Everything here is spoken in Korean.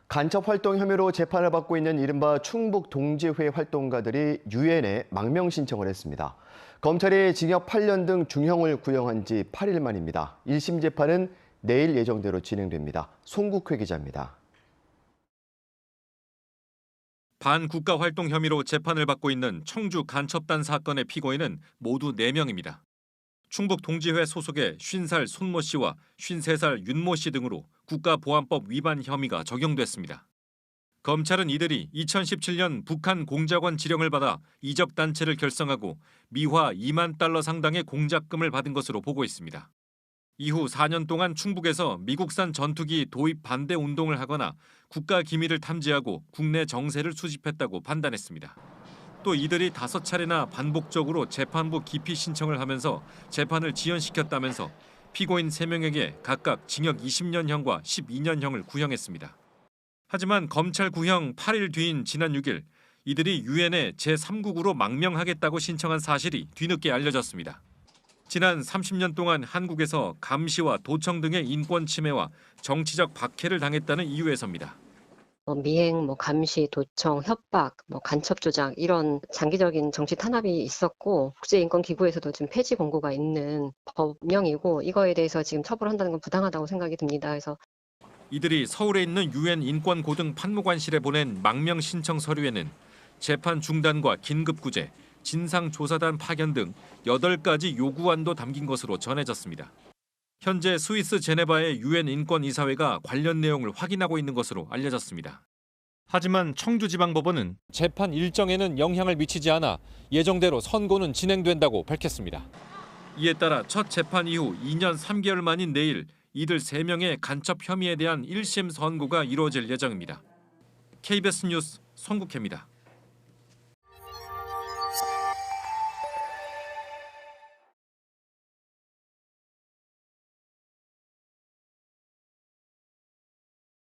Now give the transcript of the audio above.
간첩 활동 혐의로 재판을 받고 있는 이른바 충북 동지회 활동가들이 유엔에 망명 신청을 했습니다. 검찰이 징역 8년 등 중형을 구형한 지 8일 만입니다. 1심 재판은 내일 예정대로 진행됩니다. 송국회 기자입니다. 반국가 활동 혐의로 재판을 받고 있는 청주 간첩단 사건의 피고인은 모두 4명입니다. 충북 동지회 소속의 50살 손모 씨와 53살 윤모 씨 등으로 국가보안법 위반 혐의가 적용됐습니다. 검찰은 이들이 2017년 북한 공작원 지령을 받아 이적 단체를 결성하고 미화 2만 달러 상당의 공작금을 받은 것으로 보고 있습니다. 이후 4년 동안 충북에서 미국산 전투기 도입 반대 운동을 하거나 국가 기밀을 탐지하고 국내 정세를 수집했다고 판단했습니다. 또 이들이 5차례나 반복적으로 재판부 기피 신청을 하면서 재판을 지연시켰다면서 피고인 3명에게 각각 징역 20년형과 12년형을 구형했습니다. 하지만 검찰 구형 8일 뒤인 지난 6일 이들이 유엔에 제3국으로 망명하겠다고 신청한 사실이 뒤늦게 알려졌습니다. 지난 30년 동안 한국에서 감시와 도청 등의 인권 침해와 정치적 박해를 당했다는 이유에서입니다. 미행, 감시, 도청, 협박, 간첩 조작 이런 장기적인 정치 탄압이 있었고 국제인권기구에서도 지금 폐지 권고가 있는 법령이고 이거에 대해서 지금 처벌한다는 건 부당하다고 생각이 듭니다. 그래서 이들이 서울에 있는 유엔 인권고등 판무관실에 보낸 망명 신청 서류에는 재판 중단과 긴급구제, 진상조사단 파견 등 8가지 요구안도 담긴 것으로 전해졌습니다. 현재 스위스 제네바의 유엔 인권이사회가 관련 내용을 확인하고 있는 것으로 알려졌습니다. 하지만 청주지방법원은 재판 일정에는 영향을 미치지 않아 예정대로 선고는 진행된다고 밝혔습니다. 이에 따라 첫 재판 이후 2년 3개월 만인 내일 이들 3명의 간첩 혐의에 대한 1심 선고가 이루어질 예정입니다. KBS 뉴스 송국혜입니다.